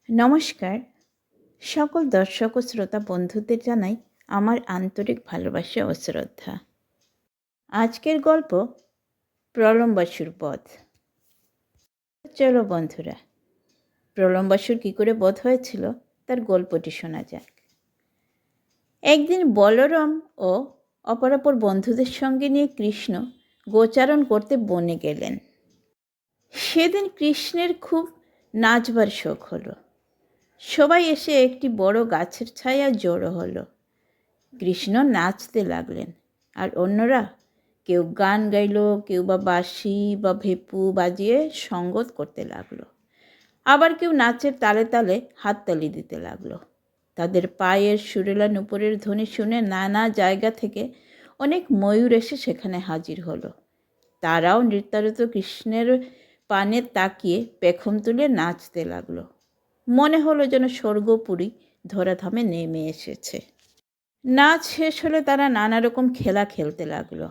নমস্কার, সকল দর্শক ও শ্রোতা বন্ধুদের জানাই আমার আন্তরিক ভালোবাসা ও শ্রদ্ধা। আজকের গল্প প্রলম্বাসুর বধ। চলো বন্ধুরা, প্রলম্বাসুর কী করে বধ হয়েছিল তার গল্পটি শোনা যাক। একদিন বলরাম ও অপরাপর বন্ধুদের সঙ্গে নিয়ে কৃষ্ণ গোচারণ করতে বনে গেলেন। সেদিন কৃষ্ণের খুব নাচবার শখ হলো। সবাই এসে একটি বড় গাছের ছায়ায় জড়ো হলো। কৃষ্ণ নাচতে লাগলেন, আর অন্যরা কেউ গান গাইল, কেউ বা বাঁশি বা ভেপু বাজিয়ে সঙ্গত করতে লাগলো। আবার কেউ নাচের তালে তালে হাততালি দিতে লাগলো। তাদের পায়ের সুরেলা নুপুরের ধ্বনি শুনে নানা জায়গা থেকে অনেক ময়ূর এসে সেখানে হাজির হলো। তারাও নৃত্যারত কৃষ্ণের পানে তাকিয়ে পেখম তুলে নাচতে লাগলো। মনে হলো যেন স্বর্গপুরী ধরাধামে নেমে এসেছে। নাচ শেষ হলে তারা নানা রকম খেলা খেলতে লাগলো।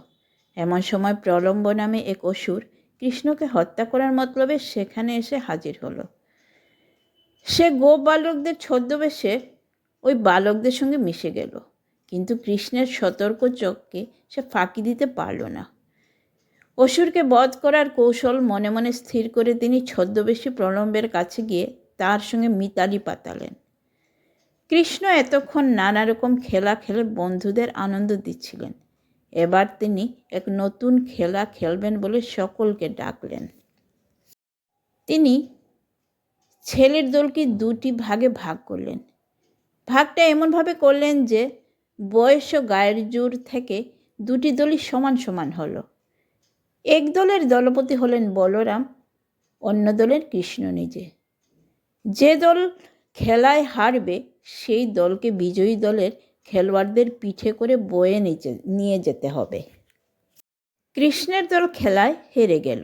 এমন সময় প্রলম্ব নামে এক অসুর কৃষ্ণকে হত্যা করার মতলবে সেখানে এসে হাজির হলো। সে গোপ বালকদের ছদ্মবেশে ওই বালকদের সঙ্গে মিশে গেল, কিন্তু কৃষ্ণের সতর্ক চোখকে সে ফাঁকি দিতে পারল না। অসুরকে বধ করার কৌশল মনে মনে স্থির করে তিনি ছদ্মবেশী প্রলম্বের কাছে গিয়ে তার সঙ্গে মিতালি পাতালেন। কৃষ্ণ এতক্ষণ নানা রকম খেলা খেলে বন্ধুদের আনন্দ দিচ্ছিলেন। এবার তিনি এক নতুন খেলা খেলবেন বলে সকলকে ডাকলেন। তিনি ছেলের দলকে দুটি ভাগে ভাগ করলেন। ভাগটা এমনভাবে করলেন যে বয়স ও গায়ের জোর থেকে দুটি দলই সমান সমান হলো। এক দলের দলপতি হলেন বলরাম, অন্য দলের কৃষ্ণ নিজে। যে দল খেলায় হারবে সেই দলকে বিজয়ী দলের খেলোয়াড়দের পিঠে করে বয়ে নিয়ে যেতে হবে। কৃষ্ণের দল খেলায় হেরে গেল,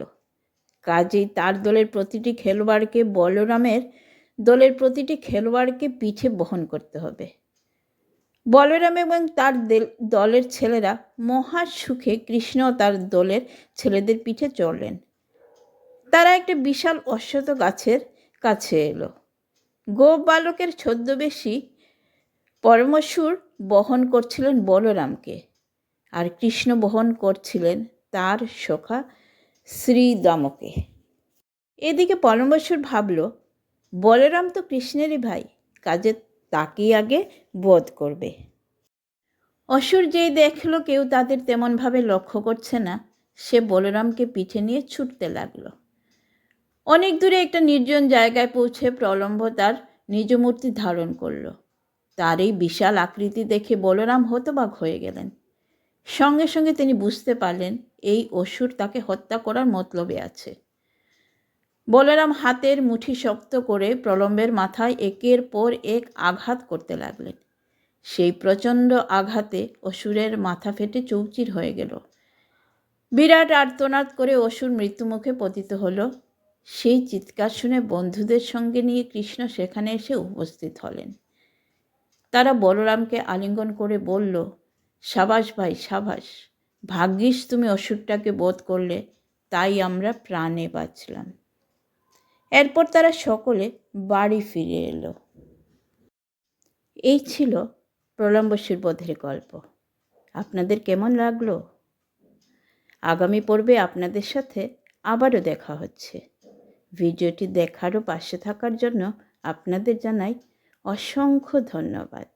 কাজেই তার দলের প্রতিটি খেলোয়াড়কে বলরামের দলের প্রতিটি খেলোয়াড়কে পিঠে বহন করতে হবে। বলরাম এবং তার দলের ছেলেরা মহা সুখে কৃষ্ণ ও তার দলের ছেলেদের পিঠে চড়লেন। তারা একটা বিশাল অশ্বত্থ গাছের কাছে এলো। গোপ বালকের ছদ্মবেশী পরমেশ্বর বহন করছিলেন বলরামকে, আর কৃষ্ণ বহন করছিলেন তার সখা শ্রীদামকে। এদিকে পরমেশ্বর ভাবল, বলরাম তো কৃষ্ণেরই ভাই, কাজে তাকেই আগে বধ করবে। অসুর যেই দেখল কেউ তাদের তেমনভাবে লক্ষ্য করছে না, সে বলরামকে পিঠে নিয়ে ছুটতে লাগলো। অনেক দূরে একটা নির্জন জায়গায় পৌঁছে প্রলম্ব তার নিজ মূর্তি ধারণ করল। তার এই বিশাল আকৃতি দেখে বলরাম হতবাক হয়ে গেলেন। সঙ্গে সঙ্গে তিনি বুঝতে পারলেন এই অসুর তাকে হত্যা করার মতলবে আছে। বলরাম হাতের মুঠি শক্ত করে প্রলম্বের মাথায় একের পর এক আঘাত করতে লাগলেন। সেই প্রচণ্ড আঘাতে অসুরের মাথা ফেটে চৌচির হয়ে গেল। বিরাট আর্তনাদ করে অসুর মৃত্যুমুখে পতিত হলো। সেই চিৎকার শুনে বন্ধুদের সঙ্গে নিয়ে কৃষ্ণ সেখানে এসে উপস্থিত হলেন। তারা বলরামকে আলিঙ্গন করে বলল, সাবাস ভাই সাবাস, ভাগ্যিস তুমি অসুরটাকে বধ করলে, তাই আমরা প্রাণে বাঁচলাম। এরপর তারা সকলে বাড়ি ফিরে এলো। এই ছিল প্রলম্বাসুর বধের গল্প। আপনাদের কেমন লাগলো? আগামী পর্বে আপনাদের সাথে আবারও দেখা হচ্ছে। ভিডিওটি দেখার ও পাশে থাকার জন্য আপনাদের জানাই অসংখ্য ধন্যবাদ।